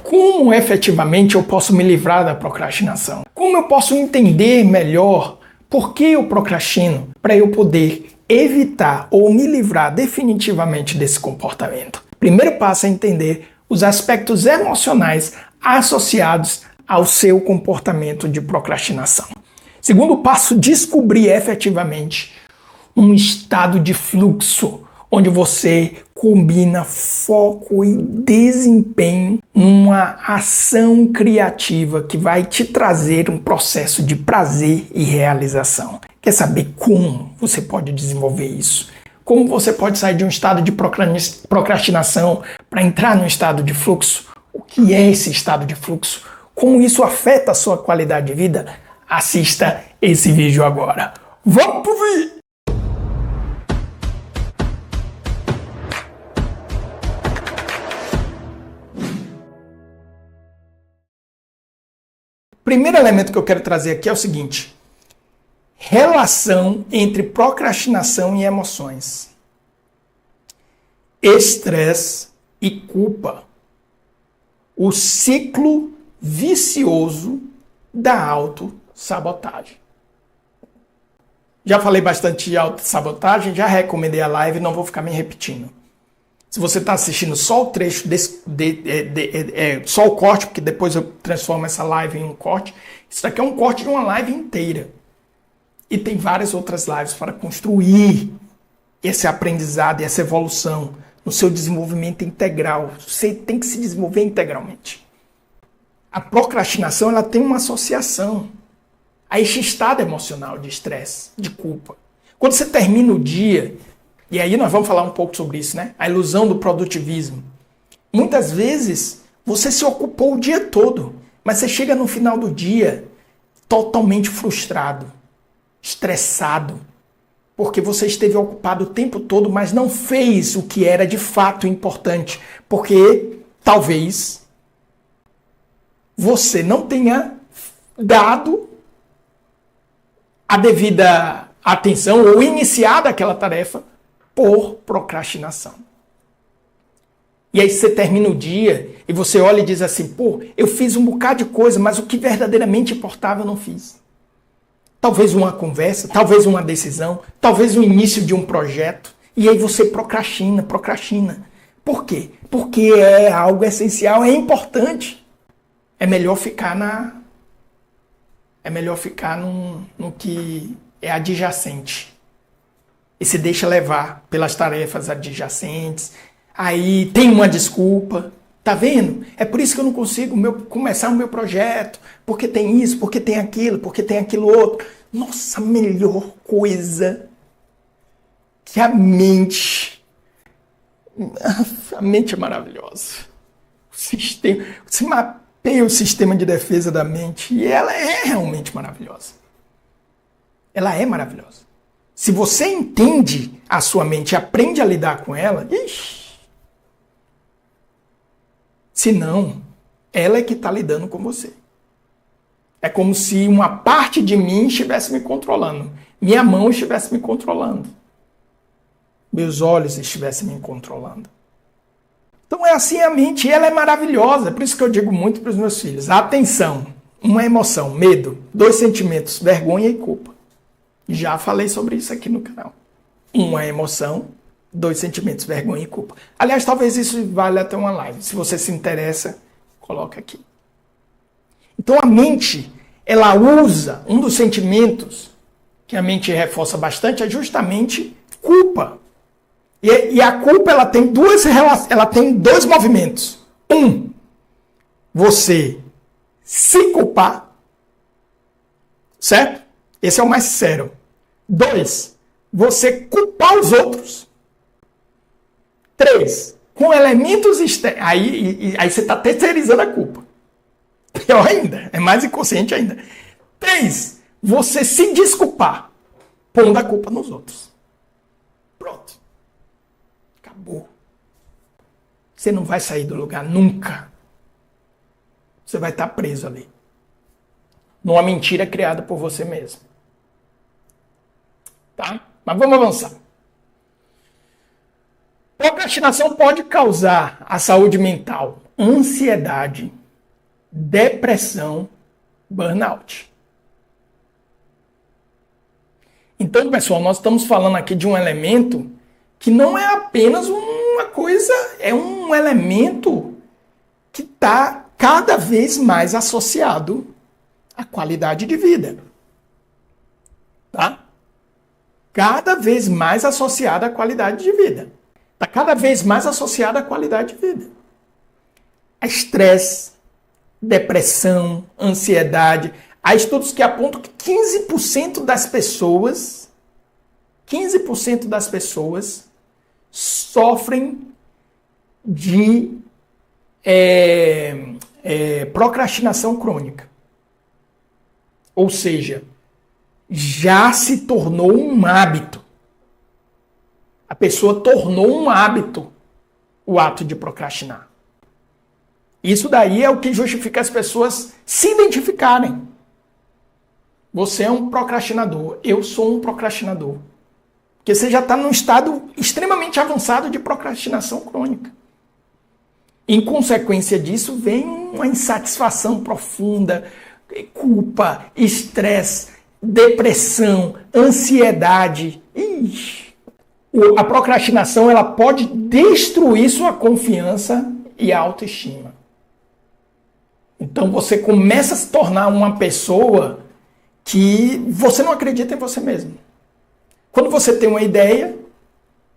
como efetivamente eu posso me livrar da procrastinação? Como eu posso entender melhor por que eu procrastino para eu poder evitar ou me livrar definitivamente desse comportamento? Primeiro passo é entender os aspectos emocionais associados ao seu comportamento de procrastinação. Segundo passo, descobrir efetivamente um estado de fluxo, onde você combina foco e desempenho numa ação criativa que vai te trazer um processo de prazer e realização. Quer saber como você pode desenvolver isso? Como você pode sair de um estado de procrastinação para entrar num estado de fluxo? O que é esse estado de fluxo? Como isso afeta a sua qualidade de vida? Assista esse vídeo agora. Vamos pro vídeo! Primeiro elemento que eu quero trazer aqui é o seguinte: relação entre procrastinação e emoções. Estresse e culpa. O ciclo vicioso da autossabotagem. Já falei bastante de autossabotagem, já recomendei a live, não vou ficar me repetindo. Se você está assistindo só o trecho, só o corte, porque depois eu transformo essa live em um corte, isso daqui é um corte de uma live inteira. E tem várias outras lives para construir esse aprendizado e essa evolução no seu desenvolvimento integral. Você tem que se desenvolver integralmente. A procrastinação, ela tem uma associação a este estado emocional de estresse, de culpa. Quando você termina o dia, e aí nós vamos falar um pouco sobre isso, né? A ilusão do produtivismo. Muitas vezes você se ocupou o dia todo, mas você chega no final do dia totalmente frustrado, estressado, porque você esteve ocupado o tempo todo, mas não fez o que era de fato importante, porque talvez você não tenha dado a devida atenção ou iniciado aquela tarefa por procrastinação. E aí você termina o dia e você olha e diz assim: pô, eu fiz um bocado de coisa, mas o que verdadeiramente importava eu não fiz. Talvez uma conversa, talvez uma decisão, talvez o início de um projeto. E aí você procrastina. Por quê? Porque é algo essencial, é importante. É melhor ficar no que é adjacente. E se deixa levar pelas tarefas adjacentes. Aí tem uma desculpa. Tá vendo? É por isso que eu não consigo começar o meu projeto. Porque tem isso, porque tem aquilo outro. Nossa, a melhor coisa que a mente é maravilhosa. Você mapeia o sistema de defesa da mente e ela é realmente maravilhosa. Ela é maravilhosa. Se você entende a sua mente e aprende a lidar com ela, se não, ela é que está lidando com você. É como se uma parte de mim estivesse me controlando. Minha mão estivesse me controlando. Meus olhos estivessem me controlando. Então é assim a mente, ela é maravilhosa. Por isso que eu digo muito para os meus filhos: atenção, uma emoção, medo, 2 sentimentos, vergonha e culpa. Já falei sobre isso aqui no canal. Uma emoção, 2 sentimentos, vergonha e culpa. Aliás, talvez isso valha até uma live. Se você se interessa, coloca aqui. Então a mente, ela usa um dos sentimentos que a mente reforça bastante, é justamente culpa. E a culpa, ela tem dois movimentos. Um, você se culpar, certo? Esse é o mais sério. 2, você culpar os outros. 3, com elementos externos. Aí você está terceirizando a culpa. Pior ainda, é mais inconsciente ainda. 3, você se desculpar, pondo a culpa nos outros. Pronto. Acabou. Você não vai sair do lugar nunca. Você vai estar preso ali. Numa mentira criada por você mesmo. Tá? Mas vamos avançar. Procrastinação pode causar à saúde mental ansiedade, depressão, burnout. Então, pessoal, nós estamos falando aqui de um elemento que não é apenas uma coisa, é um elemento que está cada vez mais associado à qualidade de vida. Tá? Cada vez mais associado à qualidade de vida. Está cada vez mais associado à qualidade de vida. A estresse, depressão, ansiedade. Há estudos que apontam que 15% das pessoas sofrem de procrastinação crônica. Ou seja, já se tornou um hábito. A pessoa tornou um hábito o ato de procrastinar. Isso daí é o que justifica as pessoas se identificarem. Você é um procrastinador, eu sou um procrastinador. Porque você já está num estado extremamente avançado de procrastinação crônica. Em consequência disso, vem uma insatisfação profunda, culpa, estresse, depressão, ansiedade. A procrastinação ela pode destruir sua confiança e autoestima. Então você começa a se tornar uma pessoa que você não acredita em você mesmo. Quando você tem uma ideia,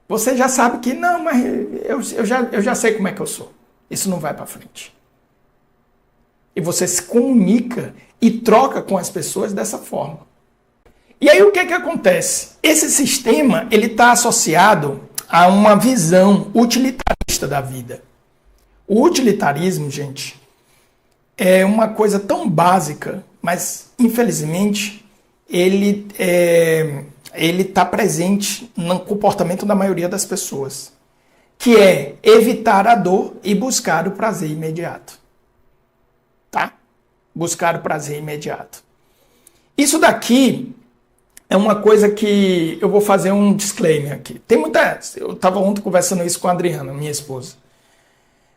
você já sabe que não, mas eu já sei como é que eu sou. Isso não vai para frente. E você se comunica e troca com as pessoas dessa forma. E aí o que acontece? Esse sistema ele está associado a uma visão utilitarista da vida. O utilitarismo, gente, é uma coisa tão básica, mas infelizmente ele está presente no comportamento da maioria das pessoas, que é evitar a dor e buscar o prazer imediato. Tá? Buscar o prazer imediato. Isso daqui é uma coisa que eu vou fazer um disclaimer aqui. Eu estava ontem conversando isso com a Adriana, minha esposa.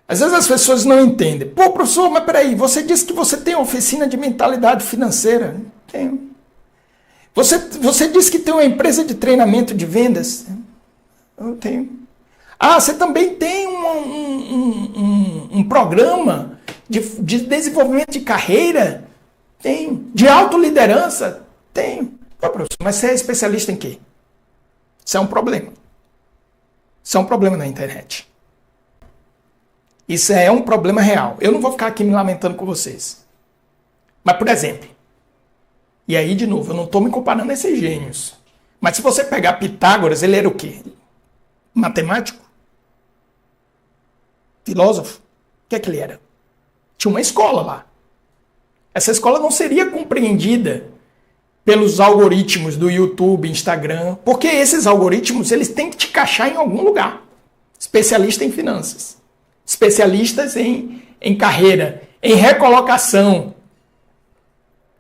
Às vezes as pessoas não entendem. Pô, professor, mas peraí, você disse que você tem oficina de mentalidade financeira? Tenho. Você disse que tem uma empresa de treinamento de vendas? Eu tenho. Ah, você também tem um programa de desenvolvimento de carreira? Tenho. De autoliderança? Tenho. Pô, professor, mas você é especialista em quê? Isso é um problema. Isso é um problema na internet. Isso é um problema real. Eu não vou ficar aqui me lamentando com vocês. Mas, por exemplo, e aí, de novo, eu não estou me comparando a esses gênios. Mas se você pegar Pitágoras, ele era o quê? Matemático? Filósofo? O que é que ele era? Tinha uma escola lá. Essa escola não seria compreendida pelos algoritmos do YouTube, Instagram, porque esses algoritmos eles têm que te encaixar em algum lugar. Especialista em finanças. Especialistas em carreira, em recolocação.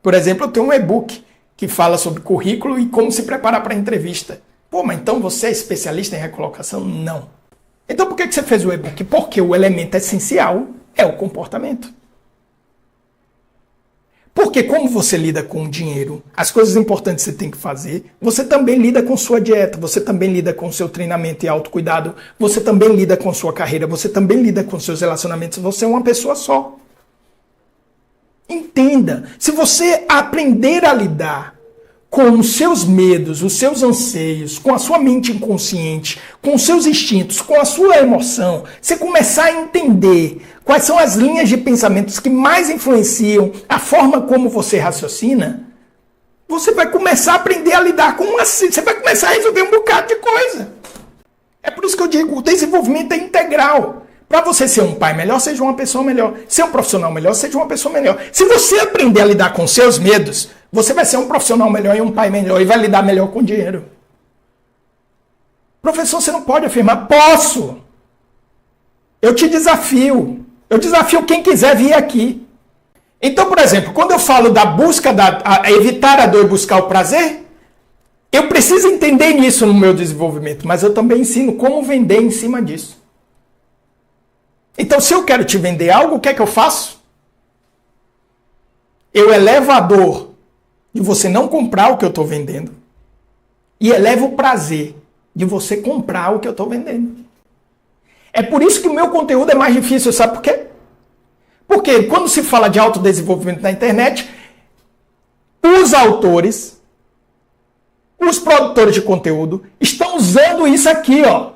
Por exemplo, eu tenho um e-book que fala sobre currículo e como se preparar para a entrevista. Pô, mas então você é especialista em recolocação? Não. Então por que você fez o e-book? Porque o elemento essencial é o comportamento. Porque como você lida com o dinheiro, as coisas importantes que você tem que fazer, você também lida com sua dieta, você também lida com seu treinamento e autocuidado, você também lida com sua carreira, você também lida com seus relacionamentos, você é uma pessoa só. Entenda, se você aprender a lidar com os seus medos, os seus anseios, com a sua mente inconsciente, com os seus instintos, com a sua emoção, você começar a entender quais são as linhas de pensamentos que mais influenciam a forma como você raciocina, você vai começar a aprender a lidar com você vai começar a resolver um bocado de coisa. É por isso que eu digo, o desenvolvimento é integral. Para você ser um pai melhor, seja uma pessoa melhor. Ser um profissional melhor, seja uma pessoa melhor. Se você aprender a lidar com seus medos, você vai ser um profissional melhor e um pai melhor e vai lidar melhor com dinheiro. Professor, você não pode afirmar. Posso. Eu te desafio. Eu desafio quem quiser vir aqui. Então, por exemplo, quando eu falo da busca, evitar a dor e buscar o prazer, eu preciso entender nisso no meu desenvolvimento, mas eu também ensino como vender em cima disso. Então, se eu quero te vender algo, o que é que eu faço? Eu elevo a dor de você não comprar o que eu estou vendendo e elevo o prazer de você comprar o que eu estou vendendo. É por isso que o meu conteúdo é mais difícil, sabe por quê? Porque quando se fala de autodesenvolvimento na internet, os autores, os produtores de conteúdo estão usando isso aqui, ó.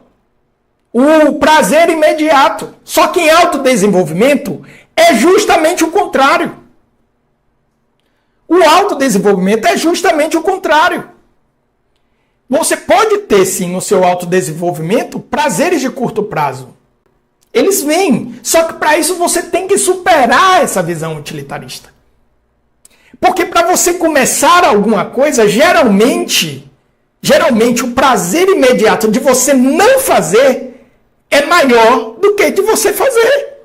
O prazer imediato. Só que em autodesenvolvimento é justamente o contrário. O autodesenvolvimento é justamente o contrário. Você pode ter, sim, no seu autodesenvolvimento, prazeres de curto prazo. Eles vêm. Só que para isso você tem que superar essa visão utilitarista. Porque para você começar alguma coisa, geralmente o prazer imediato de você não fazer é maior do que de você fazer.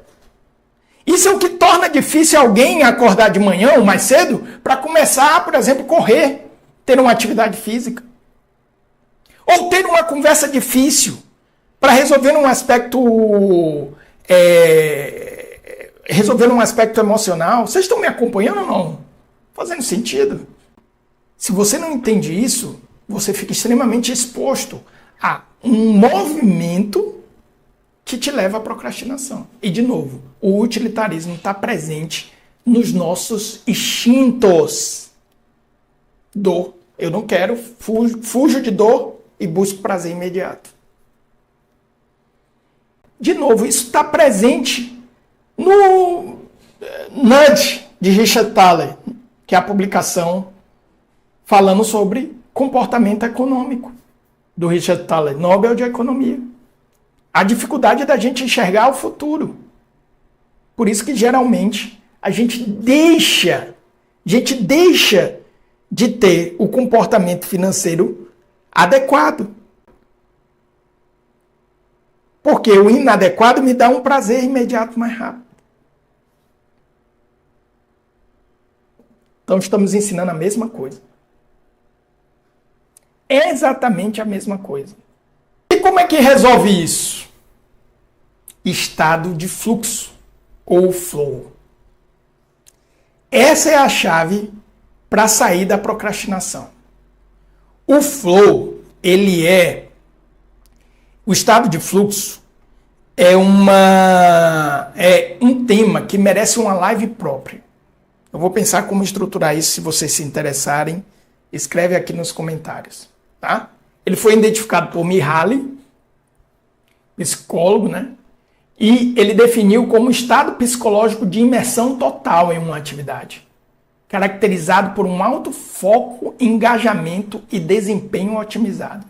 Isso é o que torna difícil alguém acordar de manhã ou mais cedo para começar, por exemplo, correr, ter uma atividade física. Ou ter uma conversa difícil para resolver um aspecto emocional. Vocês estão me acompanhando ou não? Fazendo sentido? Se você não entende isso, você fica extremamente exposto a um movimento que te leva à procrastinação. E, de novo, o utilitarismo está presente nos nossos instintos. Dor. Eu não quero, fujo de dor e busco prazer imediato. De novo, isso está presente no Nudge, de Richard Thaler, que é a publicação falando sobre comportamento econômico, do Richard Thaler, Nobel de Economia. A dificuldade da gente enxergar o futuro. Por isso que, geralmente, a gente deixa de ter o comportamento financeiro adequado. Porque o inadequado me dá um prazer imediato mais rápido. Então, estamos ensinando a mesma coisa. É exatamente a mesma coisa. E como é que resolve isso? Estado de fluxo, ou flow. Essa é a chave para sair da procrastinação. O flow, o estado de fluxo é um tema que merece uma live própria. Eu vou pensar como estruturar isso, se vocês se interessarem, escreve aqui nos comentários, tá? Ele foi identificado por Mihaly, psicólogo, né? E ele definiu como estado psicológico de imersão total em uma atividade, caracterizado por um alto foco, engajamento e desempenho otimizado.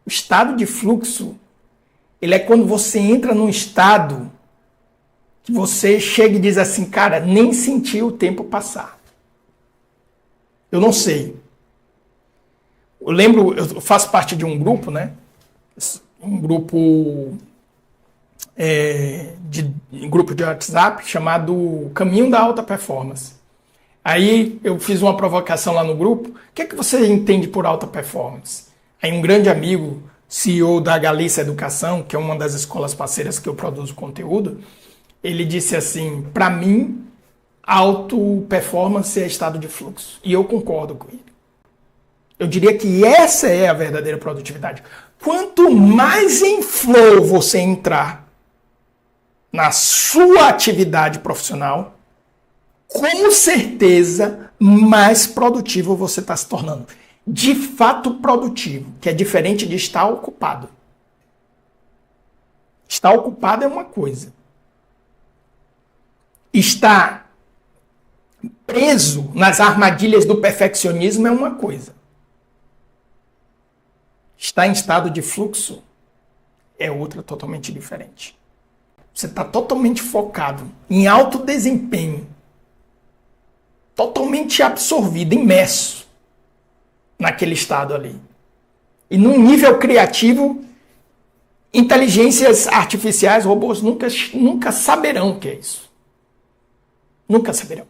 O estado de fluxo, ele é quando você entra num estado que você chega e diz assim, cara, nem senti o tempo passar. Eu não sei. Eu lembro, eu faço parte de um grupo, né? Um grupo de WhatsApp chamado Caminho da Alta Performance. Aí eu fiz uma provocação lá no grupo. O que é que você entende por alta performance? Aí um grande amigo, CEO da Galícia Educação, que é uma das escolas parceiras que eu produzo conteúdo, ele disse assim, para mim, alto performance é estado de fluxo. E eu concordo com ele. Eu diria que essa é a verdadeira produtividade. Quanto mais em flow você entrar na sua atividade profissional, com certeza mais produtivo você está se tornando. De fato produtivo, que é diferente de estar ocupado. Estar ocupado é uma coisa. Estar preso nas armadilhas do perfeccionismo é uma coisa. Estar em estado de fluxo é outra totalmente diferente. Você está totalmente focado em alto desempenho, totalmente absorvido, imerso naquele estado ali. E num nível criativo, inteligências artificiais, robôs nunca saberão o que é isso. Nunca saberão.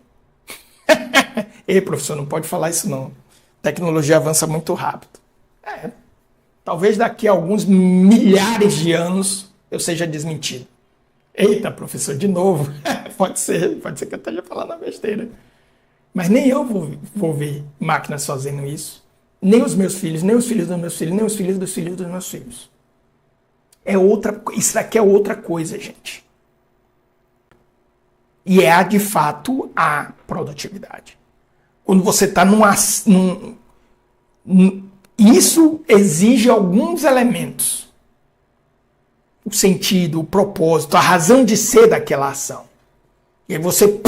Ei, professor, não pode falar isso não. A tecnologia avança muito rápido. Talvez daqui a alguns milhares de anos eu seja desmentido. Eita, professor, de novo. Pode ser que eu esteja falando a besteira. Mas nem eu vou ver máquinas fazendo isso. Nem os meus filhos, nem os filhos dos meus filhos, nem os filhos dos meus filhos. Isso daqui é outra coisa, gente. E é, de fato, a produtividade. Quando você está isso exige alguns elementos. O sentido, o propósito, a razão de ser daquela ação. E aí você...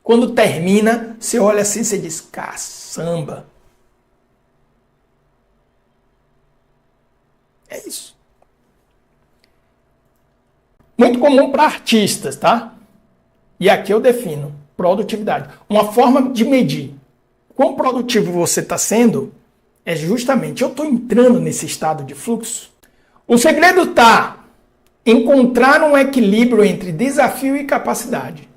Quando termina, você olha assim e você diz, caçamba. É isso. Muito comum para artistas, tá? E aqui eu defino produtividade. Uma forma de medir quão produtivo você está sendo é justamente, eu estou entrando nesse estado de fluxo. O segredo está em encontrar um equilíbrio entre desafio e capacidade.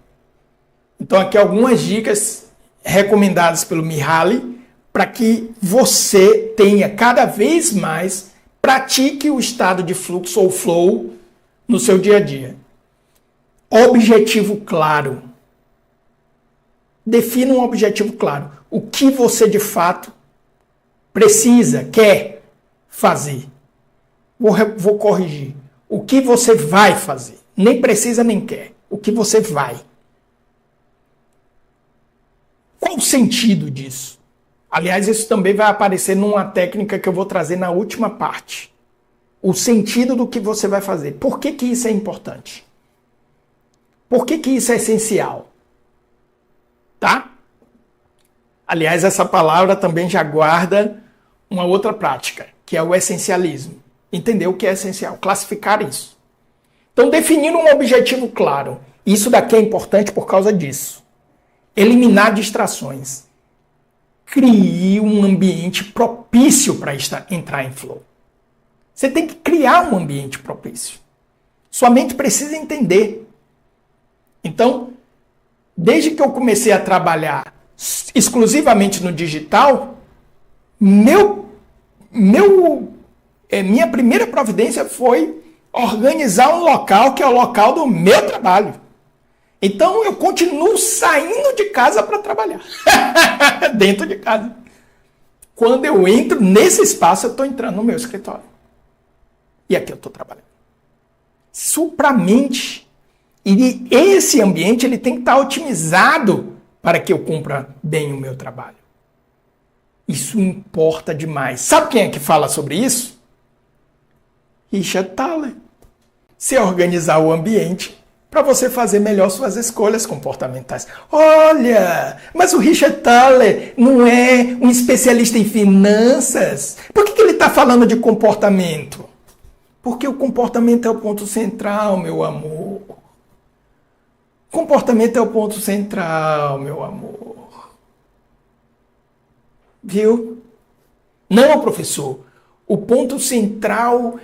Então aqui algumas dicas recomendadas pelo Mihaly para que você tenha cada vez mais, pratique o estado de fluxo ou flow no seu dia a dia. Objetivo claro. Defina um objetivo claro. O que você de fato precisa, quer fazer. Vou corrigir. O que você vai fazer. Nem precisa nem quer. O que você vai. Qual o sentido disso? Aliás, isso também vai aparecer numa técnica que eu vou trazer na última parte. O sentido do que você vai fazer. Por que isso é importante? Por que isso é essencial? Tá? Aliás, essa palavra também já guarda uma outra prática, que é o essencialismo. Entender o que é essencial, classificar isso. Então, definir um objetivo claro. Isso daqui é importante por causa disso. Eliminar distrações. Crie um ambiente propício para entrar em flow. Você tem que criar um ambiente propício. Sua mente precisa entender. Então, desde que eu comecei a trabalhar exclusivamente no digital, minha primeira providência foi organizar um local que é o local do meu trabalho. Então, eu continuo saindo de casa para trabalhar. Dentro de casa. Quando eu entro nesse espaço, eu estou entrando no meu escritório. E aqui eu estou trabalhando. Supramente. E esse ambiente ele tem que estar otimizado para que eu cumpra bem o meu trabalho. Isso importa demais. Sabe quem é que fala sobre isso? Richard Thaler. Se organizar o ambiente para você fazer melhor suas escolhas comportamentais. Olha, mas o Richard Thaler não é um especialista em finanças. Por que ele está falando de comportamento? Porque o comportamento é o ponto central, meu amor. Comportamento é o ponto central, meu amor. Viu? Não, professor. O ponto central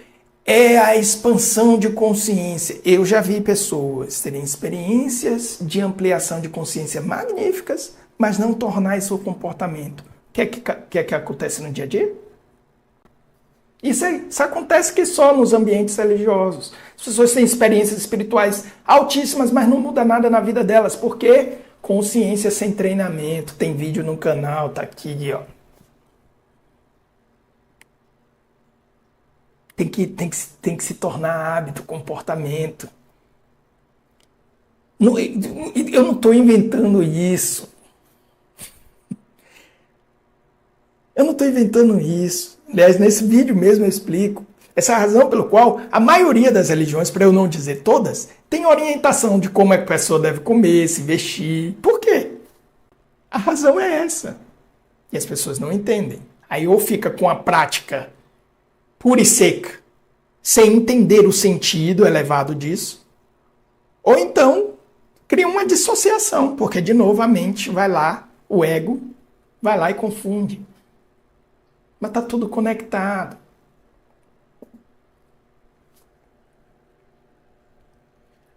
é a expansão de consciência. Eu já vi pessoas terem experiências de ampliação de consciência magníficas, mas não tornar isso o comportamento. O que é que acontece no dia a dia? Isso acontece que só nos ambientes religiosos. As pessoas têm experiências espirituais altíssimas, mas não muda nada na vida delas. Por quê? Consciência sem treinamento. Tem vídeo no canal, tá aqui, ó. Tem que se tornar hábito, comportamento. Eu não estou inventando isso. Eu não estou inventando isso. Aliás, nesse vídeo mesmo eu explico. Essa é a razão pela qual a maioria das religiões, para eu não dizer todas, tem orientação de como a pessoa deve comer, se vestir. Por quê? A razão é essa. E as pessoas não entendem. Aí ou fica com a prática pura e seca, sem entender o sentido elevado disso, ou então cria uma dissociação, porque de novo a mente vai lá, o ego vai lá e confunde. Mas está tudo conectado.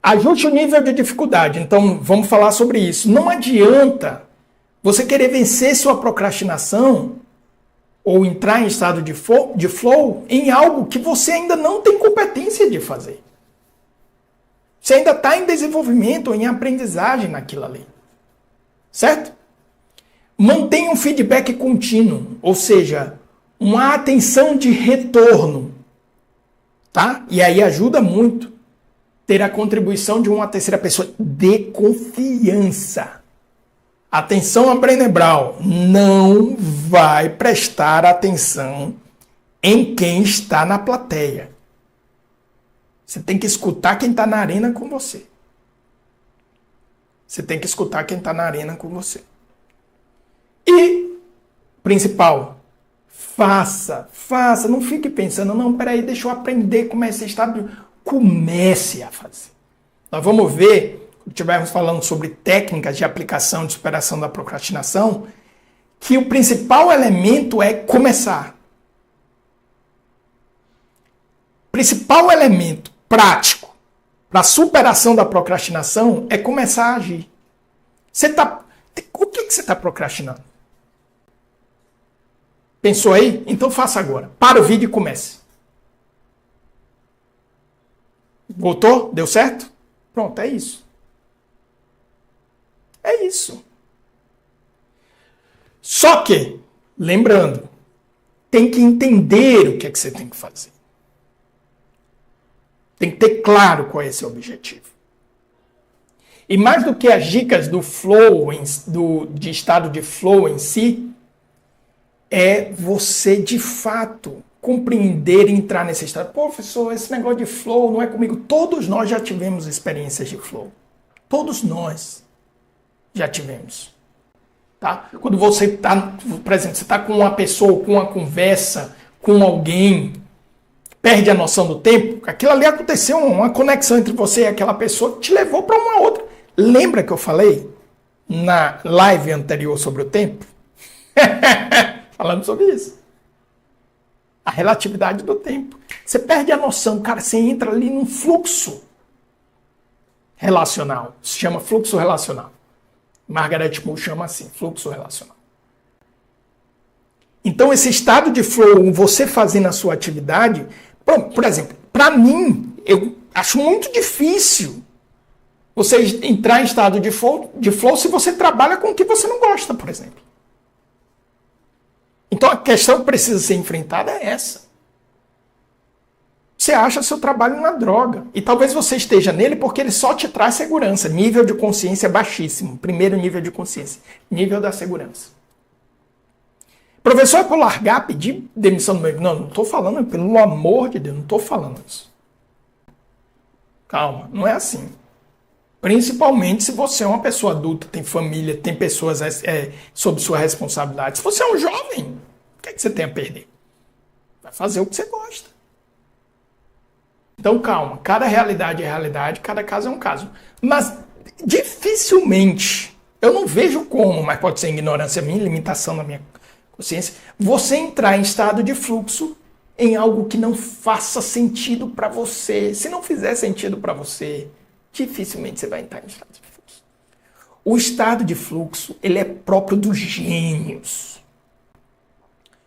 Ajuste o nível de dificuldade. Então, vamos falar sobre isso. Não adianta você querer vencer sua procrastinação ou entrar em estado de flow em algo que você ainda não tem competência de fazer. Você ainda está em desenvolvimento ou em aprendizagem naquilo ali. Certo? Mantenha um feedback contínuo, ou seja, uma atenção de retorno. Tá? E aí ajuda muito ter a contribuição de uma terceira pessoa de confiança. Atenção a Brené Brown, não vai prestar atenção em quem está na plateia. Você tem que escutar quem está na arena com você. Você tem que escutar quem está na arena com você. E, principal, faça, não fique pensando, não, peraí, deixa eu aprender como é esse estado. Comece a fazer. Nós vamos ver, quando estivermos falando sobre técnicas de aplicação de superação da procrastinação, que o principal elemento é começar. O principal elemento prático para a superação da procrastinação é começar a agir. O que você está procrastinando? Pensou aí? Então faça agora. Para o vídeo e comece. Voltou? Deu certo? Pronto, é isso. É isso. Só que, lembrando, tem que entender o que é que você tem que fazer. Tem que ter claro qual é esse objetivo. E mais do que as dicas do flow, de estado de flow em si, é você, de fato, compreender e entrar nesse estado. Pô, professor, esse negócio de flow não é comigo. Todos nós já tivemos experiências de flow. Todos nós já tivemos. Tá? Quando você está, por exemplo, você está com uma pessoa, com uma conversa, com alguém, perde a noção do tempo, aquilo ali aconteceu, uma conexão entre você e aquela pessoa que te levou para uma outra. Lembra que eu falei na live anterior sobre o tempo? Falando sobre isso. A relatividade do tempo. Você perde a noção, cara, você entra ali num fluxo relacional. Se chama fluxo relacional. Margaret Moore chama assim, fluxo relacional. Então, esse estado de flow, você fazendo a sua atividade, por exemplo, para mim, eu acho muito difícil você entrar em estado de flow se você trabalha com o que você não gosta, por exemplo. Então, a questão que precisa ser enfrentada é essa. Você acha seu trabalho uma droga. E talvez você esteja nele porque ele só te traz segurança. Nível de consciência baixíssimo. Primeiro nível de consciência. Nível da segurança. Professor, é para largar, pedir demissão do meu... Não estou falando, pelo amor de Deus, não estou falando isso. Calma, não é assim. Principalmente se você é uma pessoa adulta, tem família, tem pessoas sob sua responsabilidade. Se você é um jovem, o que é que você tem a perder? Vai fazer o que você gosta. Então calma, cada realidade é realidade, cada caso é um caso. Mas dificilmente, eu não vejo como, mas pode ser ignorância minha, limitação na minha consciência, você entrar em estado de fluxo em algo que não faça sentido para você. Se não fizer sentido para você, dificilmente você vai entrar em estado de fluxo. O estado de fluxo, ele é próprio dos gênios.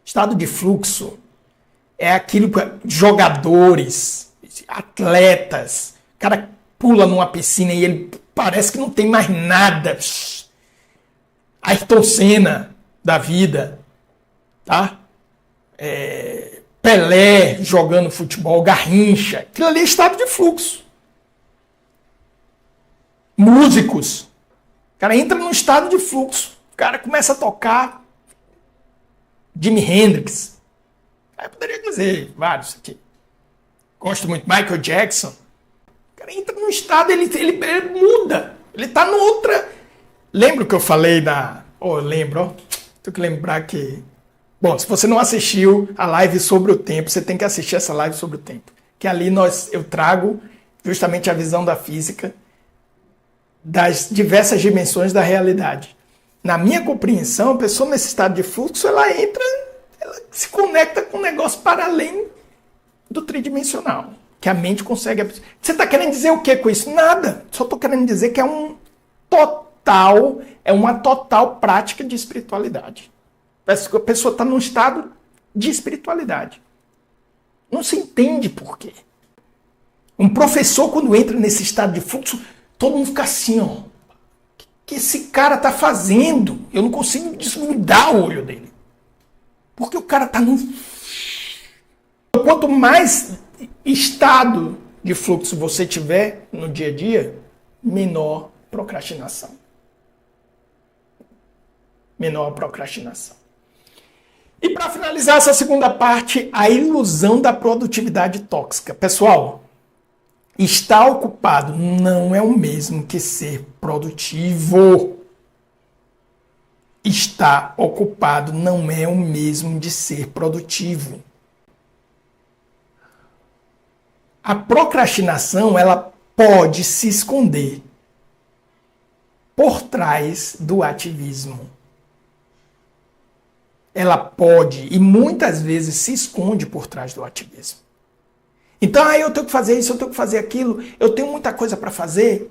Estado de fluxo é aquilo que jogadores, atletas, o cara pula numa piscina e ele parece que não tem mais nada. Ayrton Senna da vida, tá? Pelé jogando futebol, Garrincha, aquilo ali é estado de fluxo. Músicos, o cara entra num estado de fluxo, o cara começa a tocar Jimi Hendrix, eu poderia dizer vários aqui, gosto muito Michael Jackson, o cara entra num estado, ele muda, ele tá no outra, lembra o que eu falei tenho que lembrar que, bom, se você não assistiu a live sobre o tempo, você tem que assistir essa live sobre o tempo, que ali eu trago justamente a visão da física, das diversas dimensões da realidade. Na minha compreensão, a pessoa nesse estado de fluxo, ela se conecta com um negócio para além do tridimensional, que a mente consegue... Você está querendo dizer o que com isso? Nada. Só estou querendo dizer que é uma total prática de espiritualidade. A pessoa está num estado de espiritualidade. Não se entende por quê. Um professor, quando entra nesse estado de fluxo, todo mundo fica assim, ó. O que esse cara tá fazendo? Eu não consigo desgrudar o olho dele. Porque o cara tá num... Quanto mais estado de fluxo você tiver no dia a dia, menor procrastinação. Menor procrastinação. E para finalizar essa segunda parte, a ilusão da produtividade tóxica. Pessoal, estar ocupado não é o mesmo que ser produtivo. Estar ocupado não é o mesmo de ser produtivo. A procrastinação, ela pode se esconder por trás do ativismo. Ela pode e muitas vezes se esconde por trás do ativismo. Então, eu tenho que fazer isso, eu tenho que fazer aquilo, eu tenho muita coisa para fazer.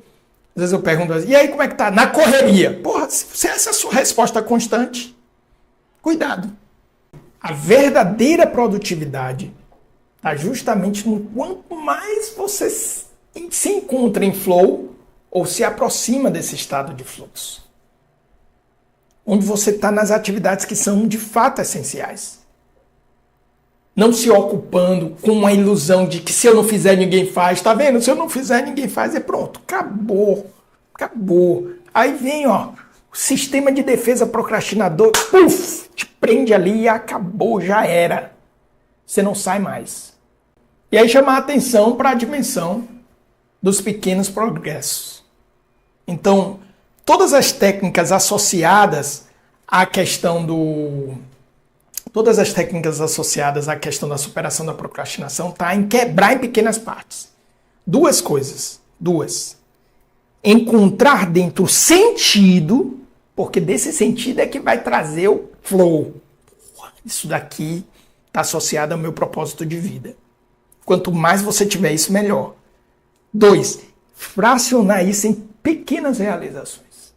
Às vezes eu pergunto assim, e aí como é que tá? Na correria. Porra, se essa é a sua resposta constante, cuidado. A verdadeira produtividade está justamente no quanto mais você se encontra em flow ou se aproxima desse estado de fluxo. Onde você está nas atividades que são de fato essenciais. Não se ocupando com a ilusão de que se eu não fizer, ninguém faz. Tá vendo? Se eu não fizer, ninguém faz. É pronto. Acabou. Acabou. Aí vem, ó, o sistema de defesa procrastinador. Puf! Te prende ali e acabou. Já era. Você não sai mais. E aí chamar a atenção para a dimensão dos pequenos progressos. Então, todas as técnicas associadas à questão da superação da procrastinação tá em quebrar em pequenas partes. Duas coisas. Encontrar dentro sentido, porque desse sentido é que vai trazer o flow. Isso daqui está associado ao meu propósito de vida. Quanto mais você tiver isso, melhor. 2, fracionar isso em pequenas realizações.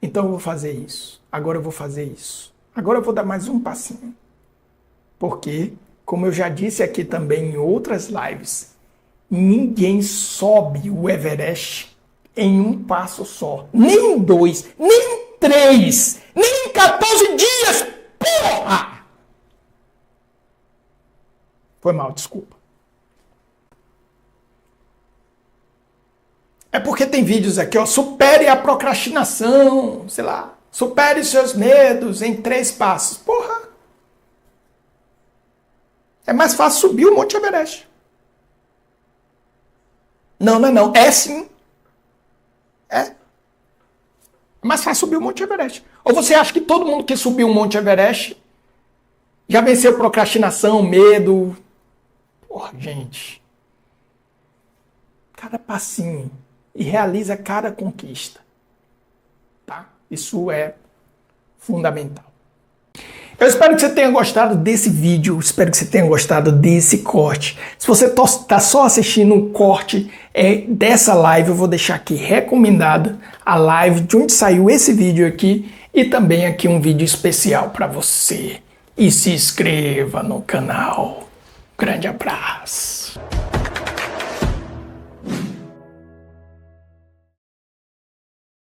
Então eu vou fazer isso. Agora eu vou fazer isso. Agora eu vou dar mais um passinho. Porque, como eu já disse aqui também em outras lives, ninguém sobe o Everest em um passo só. Nem 2, nem 3, nem 14 dias. Porra! Foi mal, desculpa. É porque tem vídeos aqui, ó, supere a procrastinação, sei lá, supere seus medos em 3 passos. Porra! É mais fácil subir o Monte Everest. Não. É sim. É mais fácil subir o Monte Everest. Ou você acha que todo mundo que subiu o Monte Everest já venceu procrastinação, medo? Porra, gente. Cada passinho. E realiza cada conquista. Tá? Isso é fundamental. Eu espero que você tenha gostado desse vídeo, espero que você tenha gostado desse corte. Se você está só assistindo um corte dessa live, eu vou deixar aqui recomendada a live de onde saiu esse vídeo aqui e também aqui um vídeo especial para você. E se inscreva no canal. Grande abraço.